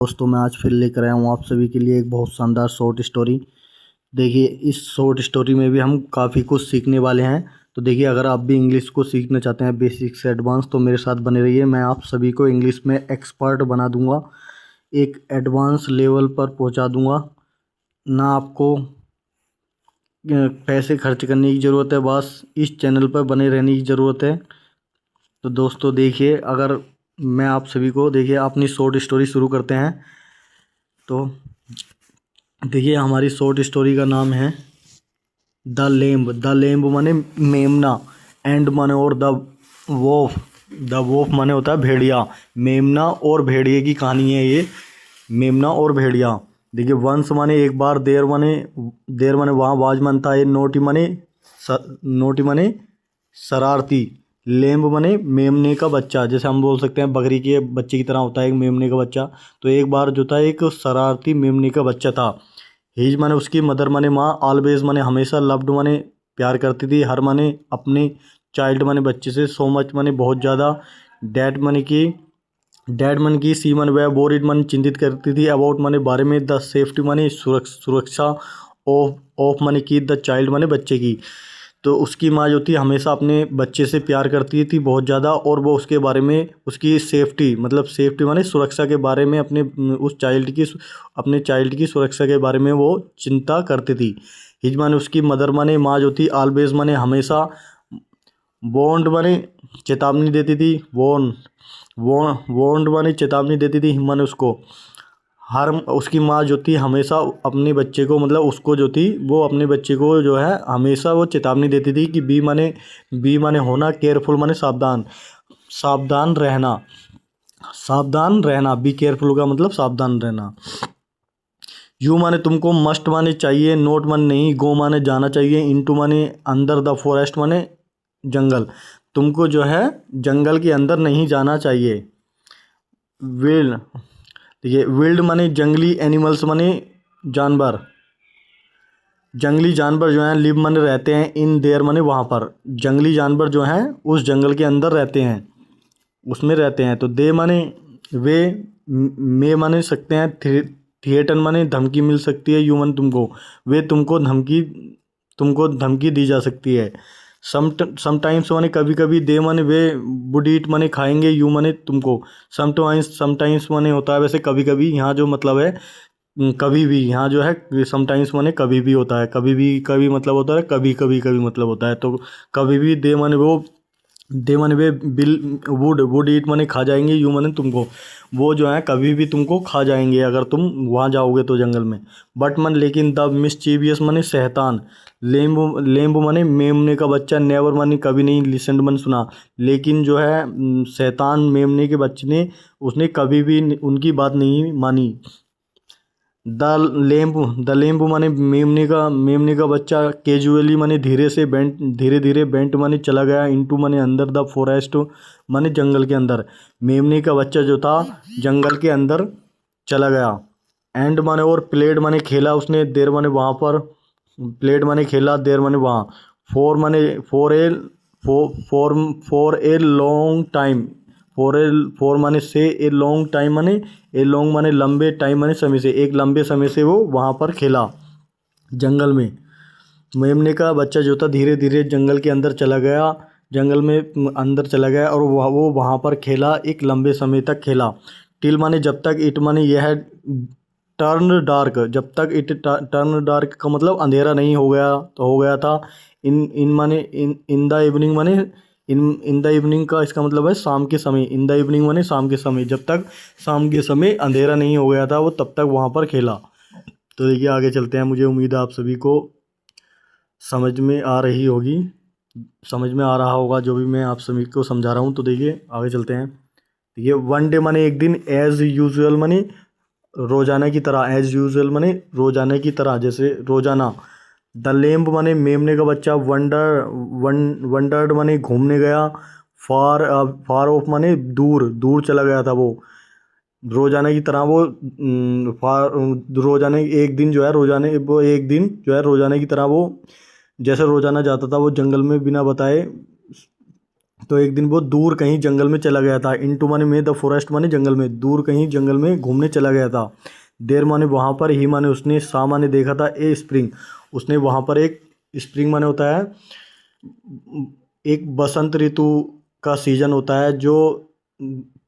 दोस्तों मैं आज फिर लेकर आया हूँ आप सभी के लिए एक बहुत शानदार शॉर्ट स्टोरी। देखिए इस शॉर्ट स्टोरी में भी हम काफ़ी कुछ सीखने वाले हैं। तो देखिए अगर आप भी इंग्लिश को सीखना चाहते हैं बेसिक से एडवांस तो मेरे साथ बने रहिए। मैं आप सभी को इंग्लिश में एक्सपर्ट बना दूंगा, एक एडवांस लेवल पर पहुंचा दूंगा। ना आपको पैसे खर्च करने की ज़रूरत है, बस इस चैनल पर बने रहने की ज़रूरत है। तो दोस्तों देखिए अगर मैं आप सभी को देखिए अपनी शॉर्ट स्टोरी शुरू करते हैं। तो देखिए हमारी शॉर्ट स्टोरी का नाम है द लेम्ब। द लेम्ब माने मेमना, एंड माने और द वोफ। द वोफ माने होता है भेड़िया। मेमना और भेड़िए की कहानी है ये, मेमना और भेड़िया। देखिए वंश माने एक बार, देर माने वहाँ वाजमान था, ये नोटी माने शरारती, लेम्ब माने मेमने का बच्चा। जैसे हम बोल सकते हैं बकरी के बच्चे की तरह होता है एक मेमने का बच्चा। तो एक बार जो था एक शरारती मेमने का बच्चा था। हिज माने उसकी, मदर माने माँ, ऑलवेज माने हमेशा, लव्ड माने प्यार करती थी, हर माने अपने, चाइल्ड माने बच्चे से, सो मच माने बहुत ज़्यादा, डैड मन की, सी मन वह, बोरिड मन चिंतित करती थी, अबाउट माने बारे में, द सेफ्टी माने सुरक्षा, ऑफ माने की, द चाइल्ड माने बच्चे की। तो उसकी माँ जो थी हमेशा अपने बच्चे से प्यार करती थी बहुत ज़्यादा, और वो उसके बारे में, उसकी सेफ्टी मतलब सेफ्टी माने सुरक्षा के बारे में, अपने चाइल्ड की सुरक्षा के बारे में वो चिंता करती थी। हिज माने उसकी, मदर माने माँ जो थी, ऑलवेज माने हमेशा, बॉन्ड माने चेतावनी देती थी, वॉन्ड माने चेतावनी देती थी, माने उसको, हर उसकी माँ जो थी हमेशा अपने बच्चे को, मतलब उसको जो थी वो अपने बच्चे को जो है हमेशा वो चेतावनी देती थी कि बी माने होना, केयरफुल माने सावधान, सावधान रहना, बी केयरफुल का मतलब सावधान रहना। यू माने तुमको, मस्ट माने चाहिए, नोट माने नहीं, गो माने जाना चाहिए, इनटू माने अंदर, द फॉरेस्ट माने जंगल, तुमको जो है जंगल के अंदर नहीं जाना चाहिए। विल्ड, देखिए विल्ड माने जंगली, एनिमल्स माने जानवर, जंगली जानवर जो हैं, लिव माने रहते हैं, इन देयर माने वहाँ पर, जंगली जानवर जो हैं उस जंगल के अंदर रहते हैं, उसमें रहते हैं। तो दे माने वे, मे माने सकते हैं, थिएटर माने धमकी मिल सकती है, यू माने तुमको, वे तुमको धमकी दी जा सकती है। समटाइम्स माने कभी कभी, दे माने वे, वुड ईट माने खाएंगे, यू माने तुमको, समटाइम्स माने होता है वैसे कभी कभी, यहाँ जो मतलब है कभी भी, यहाँ जो है समटाइम्स माने कभी भी होता है, कभी मतलब होता है, कभी मतलब होता है। तो कभी भी, दे माने वे, वुड ईट माने खा जाएंगे, यू माने तुमको, वो जो है कभी भी तुमको खा जाएंगे अगर तुम वहाँ जाओगे तो जंगल में। बट मन लेकिन, द मिस्चीवियस माने शैतान, लेम्ब माने मेमने का बच्चा, नेवर माने कभी नहीं, लिसनड माने सुना, लेकिन जो है शैतान मेमने के बच्चे ने, उसने कभी भी उनकी बात नहीं मानी। द लेम्ब माने मेमने का बच्चा, कैजुअली माने धीरे धीरे बेंट माने चला गया, इनटू माने अंदर, द फॉरेस्ट माने जंगल के अंदर, मेमने का बच्चा जो था जंगल के अंदर चला गया। एंड माने और, प्लेड माने खेला उसने, देर माने वहाँ पर, प्लेड माने खेला, देर माने वहाँ, फोर माने for a long time, four माने से, ए लॉन्ग टाइम माने, ए लॉन्ग माने लंबे, टाइम माने समय से, एक लंबे समय से वो वहाँ पर खेला जंगल में। मेमने का बच्चा जो था धीरे धीरे जंगल के अंदर चला गया, जंगल में अंदर चला गया, और वो वहाँ पर खेला, एक लंबे समय तक खेला। टिल माने जब तक, इट माने यह, टर्न डार्क, जब तक इट टर्न डार्क का मतलब अंधेरा नहीं हो गया, तो हो गया था। इन माने इन द इवनिंग माने, इन द इवनिंग का इसका मतलब है शाम के समय, इन द इवनिंग माने शाम के समय, जब तक शाम के समय अंधेरा नहीं हो गया था वो तब तक वहाँ पर खेला। तो देखिए आगे चलते हैं, मुझे उम्मीद है आप सभी को समझ में आ रही होगी, समझ में आ रहा होगा जो भी मैं आप सभी को समझा रहा हूँ। तो देखिए आगे चलते हैं। देखिए वन डे माने एक दिन, एज यूजुअल माने रोजाना की तरह, एज यूजुअल माने रोजाना की तरह, जैसे रोजाना। द लेम्ब माने मेमने का बच्चा, वंडर्ड माने घूमने गया, फार ऑफ माने दूर दूर चला गया था वो, रोजाना की तरह वो, रोजाना एक दिन जो है, रोजाना की तरह वो, जैसे रोजाना जाता था वो जंगल में बिना बताए, तो एक दिन वो दूर कहीं जंगल में चला गया था। इनटू माने में, द फॉरेस्ट माने जंगल में, दूर कहीं जंगल में घूमने चला गया था। देर माने वहाँ पर, ही माने उसने, सा माने देखा था, ए स्प्रिंग, उसने वहाँ पर एक, स्प्रिंग माने होता है एक बसंत ऋतु का सीजन होता है जो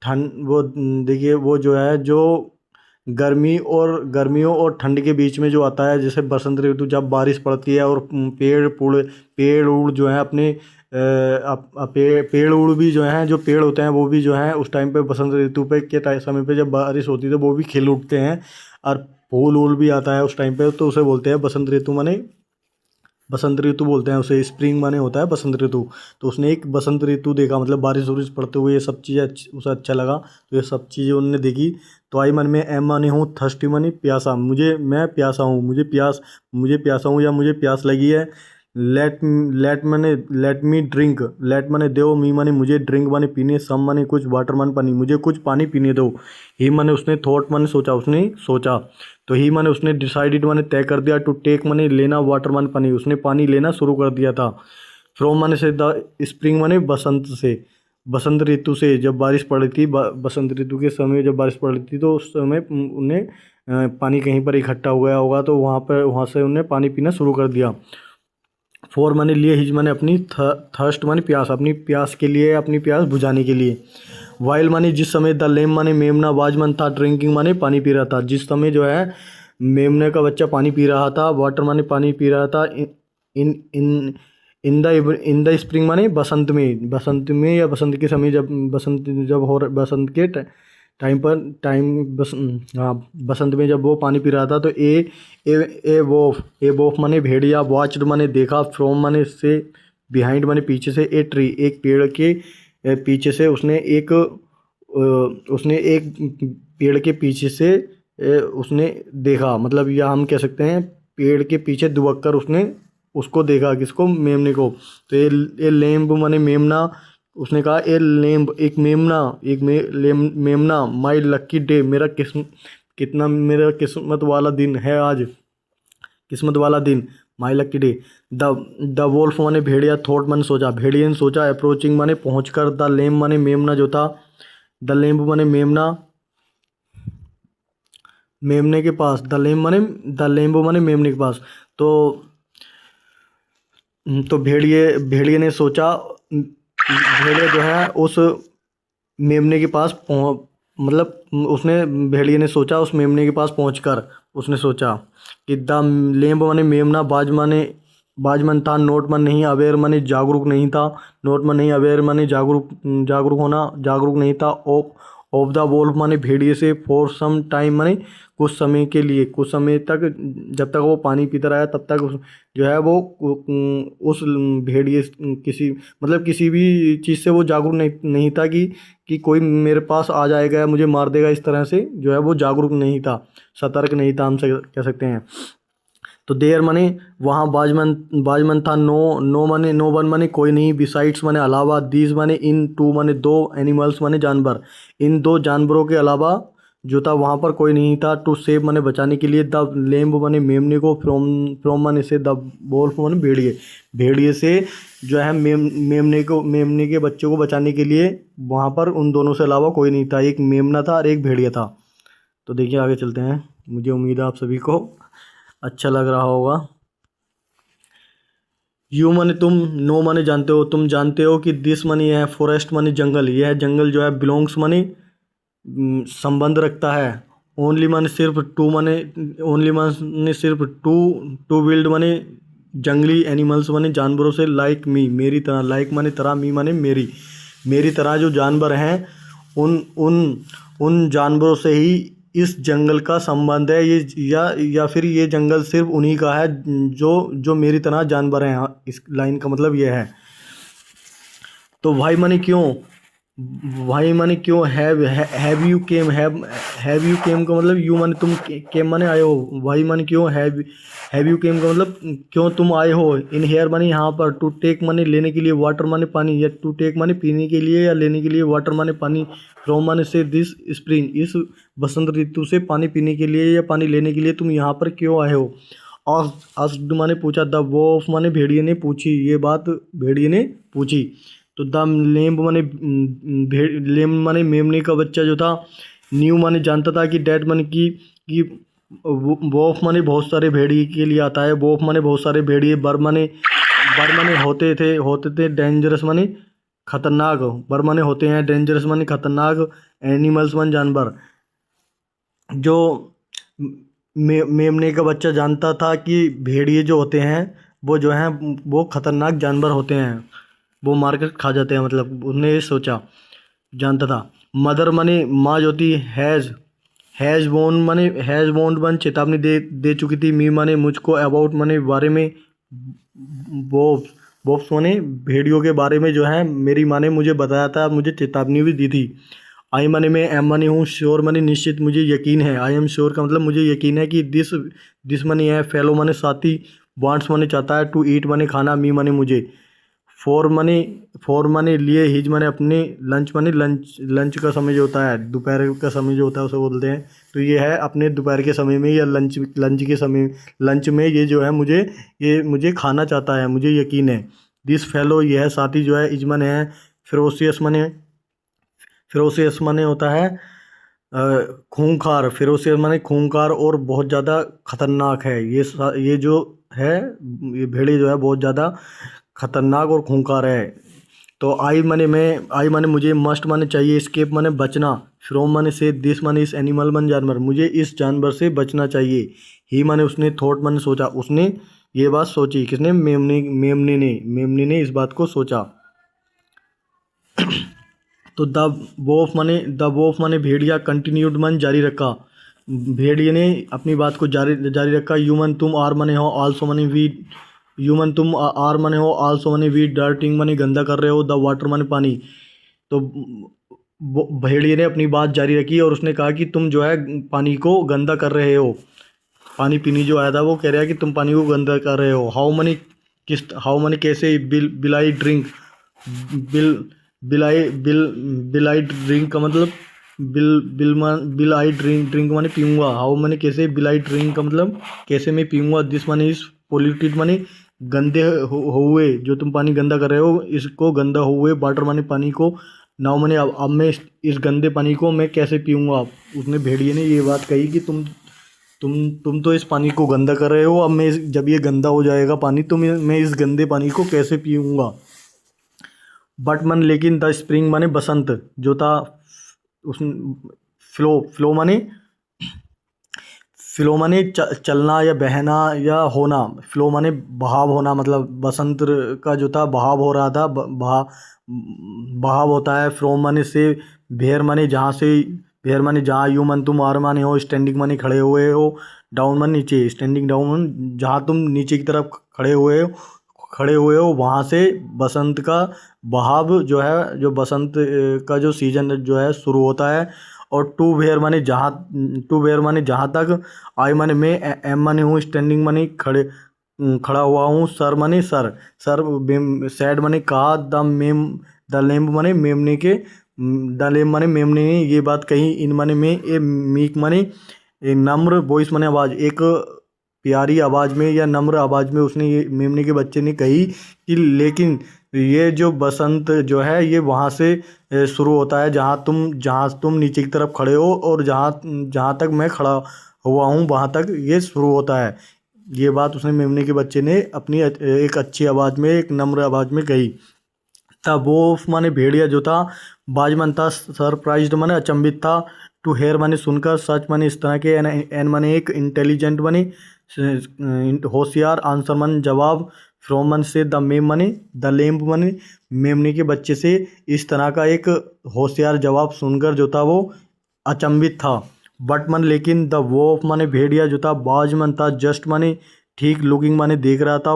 ठंड, वो देखिए वो जो है जो गर्मियों और ठंड के बीच में जो आता है। जैसे बसंत ऋतु जब बारिश पड़ती है और पेड़ उड़ जो है अपने पेड़ उड़ भी जो हैं, जो पेड़ होते हैं वो भी जो है उस टाइम पे बसंत ऋतु पे के समय पे जब बारिश होती है तो वो भी खिल उठते हैं। और फूल उल भी आता है उस टाइम पे, तो उसे बोलते हैं बसंत ऋतु। माने बसंत ऋतु बोलते हैं उसे, स्प्रिंग माने होता है बसंत ऋतु। तो उसने एक बसंत ऋतु देखा, मतलब बारिश वारिश पड़ते हुए ये सब चीज़ें उसे अच्छा लगा, तो ये सब चीज़ें उन्होंने देखी। तो आई मन में, एम माने हूँ, थर्स्टी माने प्यासा, मैं प्यासा हूँ, मुझे प्यासा हूँ या मुझे प्यास लगी है। लेट मी ड्रिंक, लेट माने दो, मी माने मुझे, ड्रिंक माने पीने, सम माने कुछ, वाटर माने पानी, मुझे कुछ पानी पीने दो। ही माने उसने, थॉट माने सोचा, उसने सोचा। तो ही माने उसने, डिसाइडेड माने तय कर दिया, टू टेक माने लेना, वाटर माने पानी, उसने पानी लेना शुरू कर दिया था। फ्रॉम माने से, द स्प्रिंग माने बसंत से, बसंत ऋतु से जब बारिश पड़ी थी, बसंत ऋतु के समय जब बारिश पड़ी थी तो उस समय उन्हें पानी कहीं पर इकट्ठा हो गया होगा, तो वहाँ से उन्हें पानी पीना शुरू कर दिया। फॉर माने लिए, हिज माने अपनी, थर्स्ट माने प्यास, अपनी प्यास के लिए, अपनी प्यास बुझाने के लिए। वाइल माने जिस समय, द लेम माने मेमना, वाजमन था, ड्रिंकिंग माने पानी पी रहा था, जिस समय जो है मेमने का बच्चा पानी पी रहा था, वाटर माने पानी पी रहा था। इन इन इन द स्प्रिंग माने बसंत में या बसंत के समय, जब बसंत जब हो बसंत के टाइम पर, हाँ बसंत में जब वो पानी पी रहा था। तो ए वोफ माने भेड़िया, वॉच्ड माने देखा, फ्रॉम माने से, बिहाइंड माने पीछे से, ए ट्री एक पेड़ के पीछे से, उसने एक पेड़ के पीछे से उसने देखा, मतलब या हम कह सकते हैं पेड़ के पीछे दुबक कर उसने उसको देखा, किसको, मेमने को। तो ये लेम्ब माने मेमना, उसने कहा ए लेम्ब, एक मेमना, मेमना, माई लक्की डे, मेरा किस्मत वाला दिन है आज, किस्मत वाला दिन, माई लक्की डे। द वोल्फ माने भेड़िया, थॉट माने सोचा, भेड़िए ने सोचा, अप्रोचिंग माने पहुँच कर, द लेम्ब माने मेमना जो था, द लेम्ब माने मेमना, मेमने के पास, द लेम्ब माने मेमने के पास। तो भेड़िए ने सोचा, भेड़िया जो है उस मेमने के पास मतलब उसने, भेड़िए ने सोचा उस मेमने के पास पहुंचकर उसने सोचा कि द लेम्ब माने मेमना, बाजमन था, नोट मन नहीं, अवेयर माने जागरूक नहीं था, नोट मन नहीं, अवेयर माने जागरूक नहीं था, ऑफ द वोल्फ माने भेड़िए से, फॉर सम टाइम माने कुछ समय के लिए, कुछ समय तक, जब तक वो पानी पीता रहा तब तक जो है वो उस भेड़िए किसी भी चीज़ से वो जागरूक नहीं था कि कोई मेरे पास आ जाएगा या मुझे मार देगा, इस तरह से जो है वो जागरूक नहीं था, सतर्क नहीं था, हम कह सकते हैं। तो देयर माने वहाँ, बाजमन था, नो माने नो वन माने कोई नहीं, बिसाइड्स माने अलावा, दीज माने इन, टू माने दो, एनिमल्स माने जानवर, इन दो जानवरों के अलावा जो था वहाँ पर कोई नहीं था। टू सेव माने बचाने के लिए, द लेम्ब माने मेमने को, फ्रॉम माने से, द वोल्फ माने भेड़िए से जो है मेमने के बच्चों को बचाने के लिए वहाँ पर उन दोनों से अलावा कोई नहीं था, एक मेमना था और एक भेड़िया था। तो देखिए आगे चलते हैं, मुझे उम्मीद है आप सभी को अच्छा लग रहा होगा। यू माने तुम, नो माने जानते हो, तुम जानते हो कि दिस माने यह है, फॉरेस्ट माने जंगल, यह जंगल जो है, बिलोंग्स माने संबंध रखता है, ओनली माने सिर्फ, टू माने ओनली माने सिर्फ, टू विल्ड माने जंगली, एनिमल्स माने जानवरों से, लाइक मी मेरी तरह, लाइक माने तरह, मी माने मेरी तरह जो जानवर हैं उन जानवरों से ही इस जंगल का संबंध है। ये या फिर ये जंगल सिर्फ उन्हीं का है जो मेरी तरह जानवर हैं। इस लाइन का मतलब ये है। तो भाई माने क्यों, हैव यू केम का मतलब, यू माने तुम, केम माने आए हो, भाई माने क्यों, हैव यू केम का मतलब क्यों तुम आए हो, इन हेयर माने यहाँ पर, टू टेक माने लेने के लिए, वाटर माने पानी, या टू टेक माने पीने के लिए या लेने के लिए, वाटर माने पानी, फ्रॉम माने से, दिस स्प्रिंग इस बसंत ऋतु से पानी पीने के लिए या पानी लेने के लिए तुम यहाँ पर क्यों आए हो। आस्क्ड माने पूछा, द वोल्फ माने भेड़िए ने पूछी, ये बात भेड़िए ने पूछी। तो द लेम्ब माने लेम्ब माने मेमने का बच्चा जो था, न्यू माने जानता था कि डैट माने कि वोफ माने बहुत सारे भेड़िए के लिए आता है, वोफ माने बहुत सारे भेड़िए, बर माने होते थे डेंजरस माने खतरनाक, बर माने होते हैं, डेंजरस माने खतरनाक, एनिमल्स माने जानवर। जो मेमने का बच्चा जानता था कि भेड़िए जो होते हैं वो जो हैं वो खतरनाक जानवर होते हैं, वो मार कर खा जाते हैं, मतलब उसने ये सोचा, जानता था। मदर मनी माँ जो थी, हैज़ वॉन्ट मन चेतावनी दे चुकी थी, मी माने मुझको, अबाउट माने बारे में, बॉब्स माने भेड़ियों के बारे में जो है मेरी माँ ने मुझे बताया था, मुझे चेतावनी भी दी थी। आई माने मैं, एम माने हूँ, श्योर माने निश्चित, मुझे यकीन है। आई एम श्योर का मतलब मुझे यकीन है कि दिस माने है, फेलो माने साथी, वांट्स माने चाहता है, टू ईट माने खाना, मी माने मुझे, फोर माने लिए, हिज माने अपने, लंच माने लंच का समय जो होता है, दोपहर का समय जो होता है उसे बोलते हैं। तो ये है अपने दोपहर के समय में या लंच के समय, लंच में ये जो है मुझे खाना चाहता है, मुझे यकीन है। दिस फेलो, यह है साथी जो है, इजमन है, फिरोसियस माने होता है खूंखार, फिरोसियस माने खूंखार और बहुत ज़्यादा खतरनाक है। ये जो है, ये भेड़िए जो है बहुत ज़्यादा खतरनाक और खूंखार है। तो आई माने मुझे, मस्ट माने चाहिए, एस्केप माने बचना, फ्रॉम माने से, दिस माने इस, एनिमल माने जानवर, मुझे इस जानवर से बचना चाहिए। ही माने उसने, थॉट माने सोचा, उसने ये बात सोची, किसने, मेमने ने इस बात को सोचा। तो द वोफ माने भेड़िया, कंटिन्यूड मन जारी रखा, भेड़िए ने अपनी बात को जारी रखा। ह्यूमन तुम, आर माने हो, आल्सो माने वी, ह्यूमन तुम आर माने हो, आल्सो माने वी, डर्टिंग माने गंदा कर रहे हो, द वाटर माने पानी। तो भेड़िए ने अपनी बात जारी रखी और उसने कहा कि तुम जो है पानी को गंदा कर रहे हो। पानी पीने जो आया था वो कह रहा है कि तुम पानी को गंदा कर रहे हो। हाउ मनी कैसे, bill I drink, bill bill I drink का मतलब, बिल आई ड्रिंक माने पीऊँगा, हाउ माने कैसे, बिल आई ड्रिंक का मतलब कैसे मैं पीऊँगा, दिस माने इस, पोल्यूटेड माने गंदे हुए, जो तुम पानी गंदा कर रहे हो इसको गंदा हुए, वाटर माने पानी को, नाउ माने अब मैं इस गंदे पानी को मैं कैसे पीऊँगा। उसने, भेड़िए ने ये बात कही कि तुम तो इस पानी को गंदा कर रहे हो, अब जब ये गंदा हो जाएगा पानी तो मैं इस गंदे पानी को कैसे पीऊँगा। बट मन लेकिन, द स्प्रिंग माने बसंत जो था, उस फ्लो माने चलना या बहना या होना, फ्लो माने बहाव होना, मतलब बसंत का जो था बहाव हो रहा था, बहाव होता है। फ्रोम माने से, भेयर माने जहाँ, यू मन तुम, आर माने हो, स्टैंडिंग माने खड़े हुए हो, डाउन माने नीचे, स्टैंडिंग डाउन जहाँ तुम नीचे की तरफ खड़े हुए हो वहाँ से बसंत का बहाव जो है, जो बसंत का जो सीजन जो है शुरू होता है। और टू वेयर माने जहाँ तक, आई माने मैं, एम माने हूँ, स्टैंडिंग माने खड़ा हुआ हूँ, सर सैड माने कहा, द लेम्ब माने मेमने के, द लेम्ब माने मेमने ने ये बात कही, इन माने में, ए मीक माने ए नम्र, वॉइस माने आवाज़, एक प्यारी आवाज़ में या नम्र आवाज़ में उसने, ये मेमने के बच्चे ने कही कि लेकिन ये जो बसंत जो है ये वहाँ से शुरू होता है जहाँ तुम नीचे की तरफ खड़े हो, और जहाँ तक मैं खड़ा हुआ हूँ वहाँ तक ये शुरू होता है। ये बात उसने, मेमने के बच्चे ने अपनी एक अच्छी आवाज़ में, एक नम्र आवाज़ में कही। तब वो माने भेड़िया जो था, बाजमन था, सरप्राइज्ड माने अचंभित था, टू हेयर माने सुनकर, सच माने इस तरह के, एन माने एक, इंटेलिजेंट माने होशियार, आंसर माने जवाब, फ्रॉम मन से, द मेम माने, द लेम्ब माने मेमने के बच्चे से, इस तरह का एक होशियार जवाब सुनकर जो था वो अचंभित था। बट मन लेकिन, द वोफ माने भेड़िया जो था, बाजमन था, जस्ट माने ठीक, लुकिंग माने देख रहा था,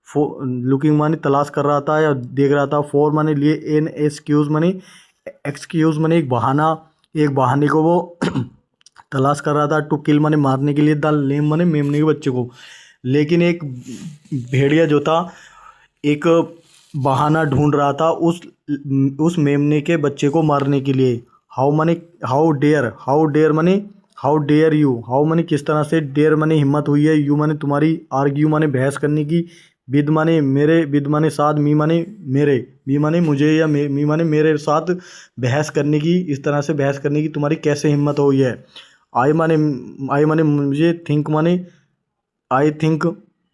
लुकिंग माने तलाश कर रहा था या देख रहा था, फोर माने लिए, एन एक्सक्यूज माने एक बहाने को वो तलाश कर रहा था, टू किल माने मारने के लिए, द लेम माने मेमने के बच्चे को। लेकिन एक भेड़िया जो था एक बहाना ढूंढ रहा था उस मेमने के बच्चे को मारने के लिए। हाउ डेयर माने हाउ डेयर यू, हाउ माने किस तरह से, डेयर माने हिम्मत हुई है, यू माने तुम्हारी, आर्ग्यू माने बहस करने की, विद माने मेरे, विद माने साथ, मी माने मेरे, मी माने मुझे या मी माने मेरे साथ बहस करने की, इस तरह से बहस करने की तुम्हारी कैसे हिम्मत हुई है। आई माने मुझे, थिंक माने आई थिंक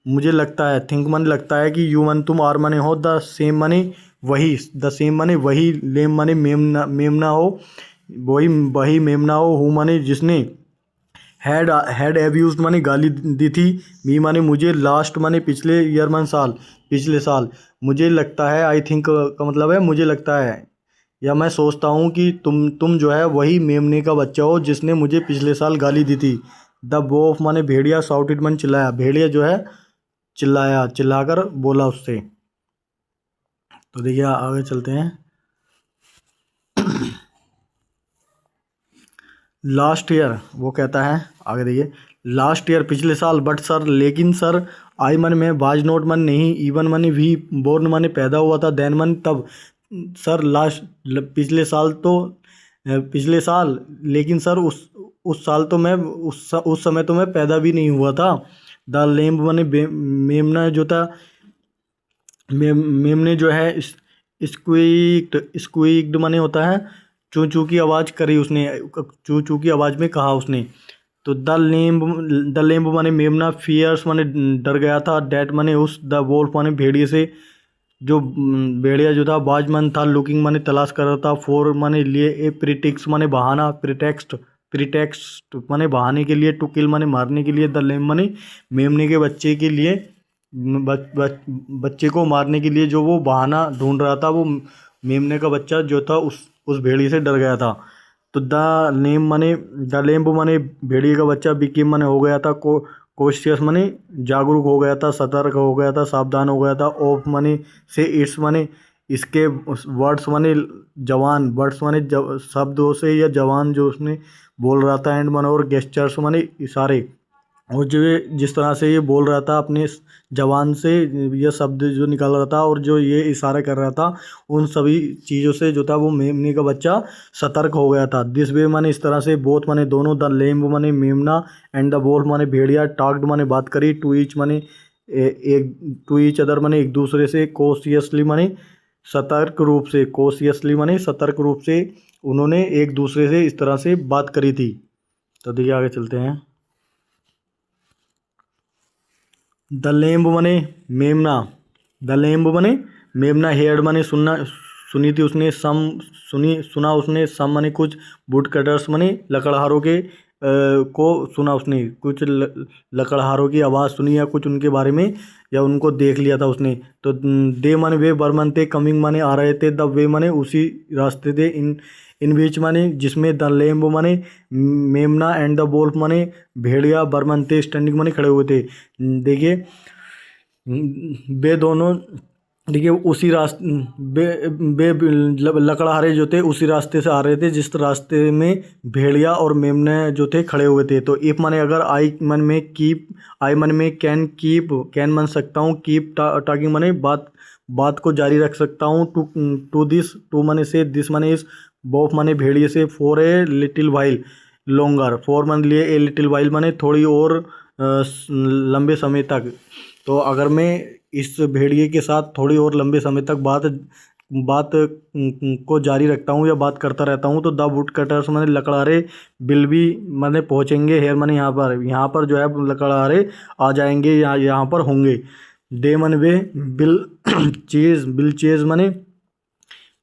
मुझे लगता है, थिंक माने लगता है कि यू माने तुम, आर माने हो, द सेम माने वही, द सेम माने वही, लेम माने मेमना हो, वही वही मेमना हो, हु माने जिसने, हैड एब्यूज माने गाली दी थी, मी माने मुझे, लास्ट माने पिछले, ईयर माने साल, पिछले साल, मुझे लगता है, आई थिंक का मतलब है मुझे लगता है या मैं सोचता हूँ कि तुम जो है वही मेमने का बच्चा हो जिसने मुझे पिछले साल गाली दी थी। द वोल्फ माने भेड़िया, साउटेड माने चिल्लाया, भेड़िया जो है चिल्लाया, चिल्लाकर बोला उससे। तो देखिए आगे चलते हैं। लास्ट ईयर, वो कहता है आगे देखिए, लास्ट ईयर पिछले साल, बट सर लेकिन सर, आई मन में, बाज नोट मन नहीं, इवन मन भी, बोर्न माने पैदा हुआ था, देन मन तब, सर लास्ट पिछले साल तो, पिछले साल, लेकिन सर उस साल तो मैं, उस समय तो मैं पैदा भी नहीं हुआ था। द लेम्ब माने मेमना जो था, मेमने जो है स्क्वीक्ड माने होता है चू चू की आवाज़ करी उसने, चू चू की आवाज़ में कहा उसने। तो द लेम्ब माने मेमना, फियर्स माने डर गया था, डैट माने उस, द वोल्फ माने भेड़िए से, जो भेड़िया जो था, बाज मन था, लुकिंग माने तलाश कर रहा था, फोर माने लिए, ए प्रीटिक्स माने बहाना, प्रीटेक्स्ट माने बहाने के लिए, टू किल माने मारने के लिए, द लेम्ब माने मेमने के बच्चे के लिए, बच्चे को मारने के लिए जो वो बहाना ढूंढ रहा था, वो मेमने का बच्चा जो था उस भेड़िए से डर गया था। तो द लेम्ब माने भेड़िए का बच्चा, बिकेम माने हो गया था, कॉशियस माने जागरूक हो गया था, सतर्क हो गया था, सावधान हो गया था, ऑफ माने से, इट्स माने इसके, वर्ड्स माने जवान, वर्ड्स माने शब्दों से या जवान जो उसने बोल रहा था, एंड माने और गेस्चर्स माने इशारे, और जो ये जिस तरह से ये बोल रहा था अपने जवान से, ये शब्द जो निकाल रहा था और जो ये इशारा कर रहा था, उन सभी चीज़ों से जो था वो मेमने का बच्चा सतर्क हो गया था। दिस वे माने इस तरह से, बोथ माने दोनों, द लेम्ब माने मेमना, एंड द वोल्फ माने भेड़िया, टॉक्ड माने बात करी, टू ईच माने एक, टू ईच अदर माने एक दूसरे से, कॉशियसली माने सतर्क रूप से, कॉशियसली माने सतर्क रूप से उन्होंने एक दूसरे से इस तरह से बात करी थी। तो देखिए आगे चलते हैं। द लेम्ब मने मेमना, द लेम्ब मने मेमना, हेड मने सुनना, सुनी थी उसने, सुना उसने, सम मने कुछ, वुड कटर्स मने लकड़हारों के को सुना उसने, कुछ लकड़हारों की आवाज़ सुनी या कुछ उनके बारे में, या उनको देख लिया था उसने। तो दे माने वे, बर्मन थे, कमिंग माने आ रहे थे, द वे माने उसी रास्ते थे, इन बीच माने जिसमें, द लेम्ब माने मेमना, एंड द वोल्फ माने भेड़िया, बर्मन थे, स्टैंडिंग माने खड़े हुए थे। देखिए वे दोनों, देखिए उसी रास्ते, लकड़हारे जो थे उसी रास्ते से आ रहे थे जिस रास्ते में भेड़िया और मेमने जो थे खड़े हुए थे। तो इफ माने अगर, आई मन में कीप, आई मन में कैन, कीप कैन मन सकता हूँ, कीप टॉकिंग माने बात को जारी रख सकता हूँ, टू दिस, टू माने से, दिस माने इस, बोफ माने भेड़िए से, for a little while longer, for मान लिए, ए लिटिल वाइल माने थोड़ी और लंबे समय तक। तो अगर मैं इस भेड़िए के साथ थोड़ी और लंबे समय तक बात को जारी रखता हूँ या बात करता रहता हूँ, तो द वुड कटर्स माने लकड़हारे, बिल भी माने पहुँचेंगे, हेयर माने यहाँ पर जो है लकड़हारे आ जाएंगे, यहाँ पर होंगे। दे मन वे, बिल बिल चेज माने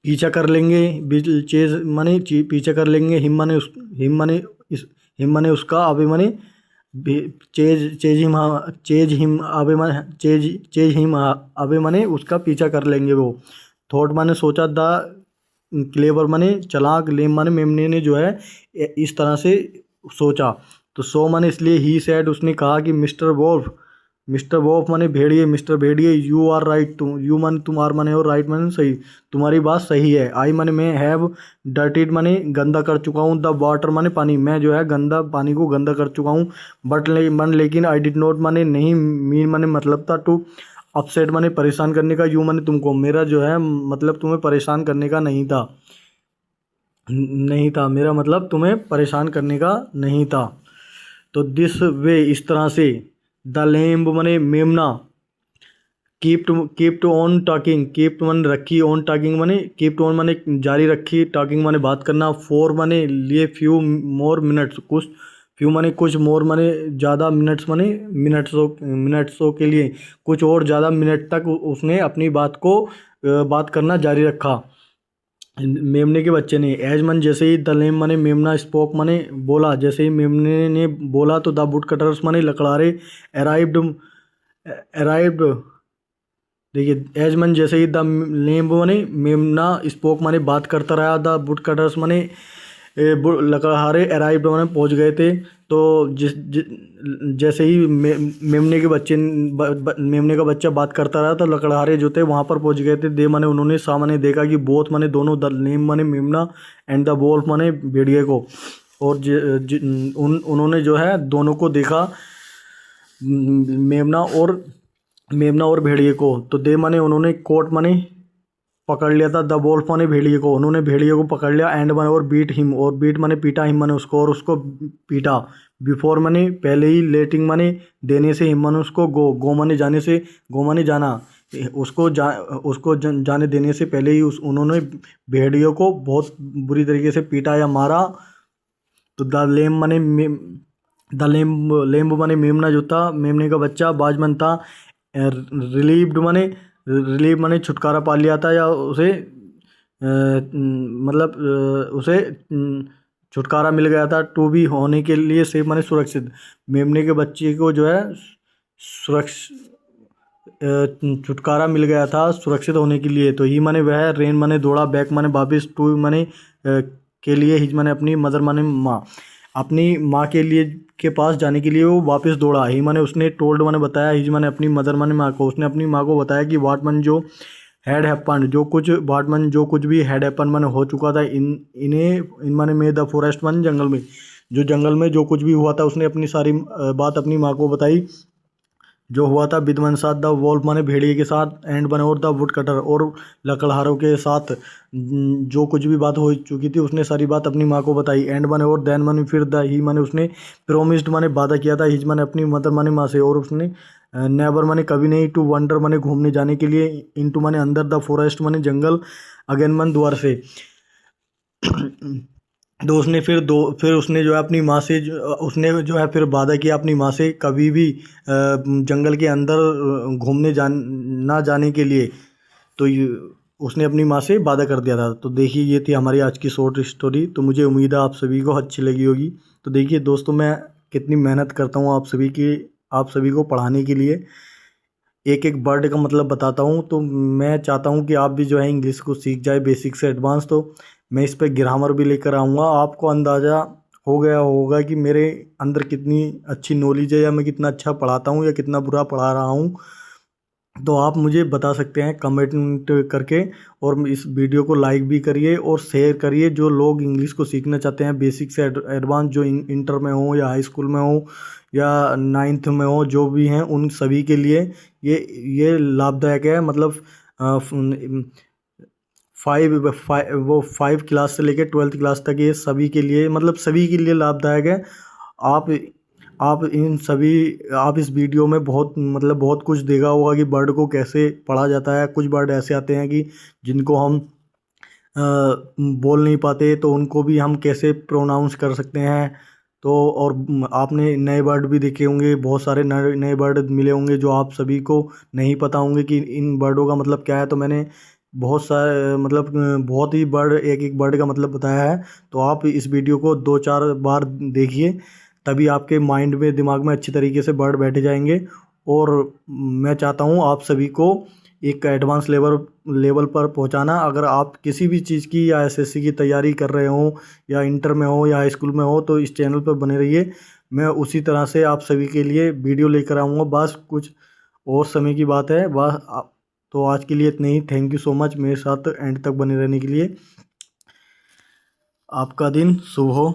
पीछा कर लेंगे, बिल चेज माने पीछा कर लेंगे, हिम माने उसका, अबे माने चेज हिम अबे माने उसका पीछा कर लेंगे वो। थॉट माने सोचा, द क्लेवर माने चालाक, लेम माने मेमने ने जो है इस तरह से सोचा। तो सो माने इसलिए, ही सेड उसने कहा कि मिस्टर वोल्फ माने भेड़िए, मिस्टर भेड़िए, यू आर राइट, यू माने तुम, आर माने और राइट माने सही, तुम्हारी बात सही है। आई माने मैं, हैव डर्टिड माने गंदा कर चुका हूँ, द वाटर माने पानी, मैं जो है पानी को गंदा कर चुका हूँ, लेकिन आई डिड नॉट माने नहीं, मीन माने मतलब था, टू अपसेट माने परेशान करने का, यू माने तुमको, मेरा जो है मतलब तुम्हें परेशान करने का नहीं था, मेरा मतलब तुम्हें परेशान करने का नहीं था। तो दिस वे, इस तरह से, द लेम्ब माने मेमना, keep to on talking, keep माने रखी, ऑन टॉकिंग माने कीप टू ऑन माने जारी रखी, टॉकिंग माने बात करना, फॉर माने लिए, फ्यू मोर मिनट्स कुछ, फ्यू माने कुछ, मोर माने ज़्यादा, मिनट्स माने मिनट्सों के लिए, कुछ और ज़्यादा मिनट तक उसने अपनी बात करना जारी रखा। मेमने के बच्चे ने, एज मन जैसे ही, द लेम माने मेमना, स्पोक माने बोला, जैसे ही मेमने ने बोला, तो द वुड कटर्स माने लकड़हारे, अराइव्ड, देखिए एज मन जैसे ही, द लेम्ब माने मेमना, स्पोक माने बात करता रहा, द वुड कटर्स माने लकड़हारे, अराइव्ड माने पहुंच गए थे। तो जैसे ही मेमने का बच्चा बात करता रहा, तो लकड़हारे जो थे वहाँ पर पहुंच गए थे। दे माने उन्होंने, सा माने देखा, कि बोथ माने दोनों, द लेम माने मेमना, एंड द वोल्फ माने भेड़िए को, और उन्होंने जो है दोनों को देखा, मेमना और भेड़िए को। तो दे माने उन्होंने, कोट माने पकड़ लिया था, द वोल्फ माने भेड़िए को, उन्होंने भेड़िए को पकड़ लिया, एंड माने और बीट हिम, और बीट माने पीटा, हिम माने उसको, और उसको पीटा, बिफोर माने पहले ही, लेटिंग माने देने से, हिम माने उसको, गो माने जाने से, गो माने जाना, उसको जाने देने से पहले ही उन्होंने भेड़ियों को बहुत बुरी तरीके से पीटा या मारा। तो लेम्ब माने मेमना जो था, मेमने का बच्चा, बाजमन था, रिलीव माने छुटकारा पा लिया था, या उसे मतलब उसे छुटकारा मिल गया था, टू बी होने के लिए, सेफ माने सुरक्षित, मेमने के बच्चे को जो है छुटकारा मिल गया था सुरक्षित होने के लिए। तो ही माने वह, रेन माने दौड़ा, बैक माने वापिस, टू माने के लिए, हिज माने अपनी, मदर माने माँ, अपनी माँ के पास जाने के लिए वो वापस दौड़ा। ही माने उसने, टोल्ड माने बताया, हिज माने अपनी, मदर माने माँ को, उसने अपनी माँ को बताया कि वाटमन जो हैड हैपन, जो कुछ भी हैड हैपन माने हो चुका था, इन माने में द फॉरेस्ट माने जंगल में जो कुछ भी हुआ था, उसने अपनी सारी बात अपनी माँ को बताई, जो हुआ था, विद साथ, द वोल्फ माने भेड़िए के साथ, एंड वन और द वुड कटर, और लकड़हारों के साथ जो कुछ भी बात हो चुकी थी, उसने सारी बात अपनी माँ को बताई, एंड माने और, देन माने फिर, द ही माने उसने, प्रोमिस्ड माने वादा किया था, हिज माने अपनी, मदर माने माँ से, और उसने नेवर माने कभी नहीं, टू वंडर माने घूमने जाने के लिए, इनटू माने अंदर, द फॉरेस्ट माने जंगल, अगेन माने द्वार से। तो फिर उसने जो है अपनी माँ से, उसने जो है फिर वादा किया अपनी माँ से, कभी भी जंगल के अंदर घूमने ना जाने के लिए। तो उसने अपनी माँ से वादा कर दिया था। तो देखिए, ये थी हमारी आज की शॉर्ट स्टोरी। तो मुझे उम्मीद है आप सभी को अच्छी लगी होगी। तो देखिए दोस्तों, मैं कितनी मेहनत करता हूँ आप सभी को पढ़ाने के लिए, एक एक वर्ड का मतलब बताता हूँ। तो मैं चाहता हूँ कि आप भी जो है इंग्लिश को सीख जाए, बेसिक से एडवांस। तो मैं इस पर ग्रामर भी लेकर आऊँगा। आपको अंदाज़ा हो गया होगा कि मेरे अंदर कितनी अच्छी नॉलेज है, या मैं कितना अच्छा पढ़ाता हूँ या कितना बुरा पढ़ा रहा हूँ। तो आप मुझे बता सकते हैं कमेंट करके, और इस वीडियो को लाइक भी करिए और शेयर करिए। जो लोग इंग्लिश को सीखना चाहते हैं, बेसिक से एडवांस, जो इंटर में हो या हाई स्कूल में हो या 9th में हो, जो भी हैं, उन सभी के लिए ये लाभदायक है। मतलब 5 क्लास से लेकर 12th क्लास तक ये सभी के लिए, मतलब सभी के लिए लाभदायक है। आप इस वीडियो में बहुत कुछ देखा होगा कि वर्ड को कैसे पढ़ा जाता है। कुछ वर्ड ऐसे आते हैं कि जिनको हम बोल नहीं पाते, तो उनको भी हम कैसे प्रोनाउंस कर सकते हैं। तो और आपने नए वर्ड भी देखे होंगे, बहुत सारे नए वर्ड मिले होंगे जो आप सभी को नहीं पता होंगे कि इन वर्डों का मतलब क्या है। तो मैंने बहुत सारे, मतलब बहुत ही वर्ड, एक एक वर्ड का मतलब बताया है। तो आप इस वीडियो को 2-4 बार देखिए, तभी आपके माइंड में, दिमाग में अच्छी तरीके से वर्ड बैठ जाएंगे। और मैं चाहता हूँ आप सभी को एक एडवांस लेवल पर पहुँचाना। अगर आप किसी भी चीज़ की या एसएससी की तैयारी कर रहे हो, या इंटर में हो या हाई स्कूल में हो, तो इस चैनल पर बने रहिए। मैं उसी तरह से आप सभी के लिए वीडियो लेकर आऊँगा। बस कुछ और समय की बात है बस। तो आज के लिए इतना ही। थैंक यू सो मच मेरे साथ एंड तक बने रहने के लिए। आपका दिन शुभ हो।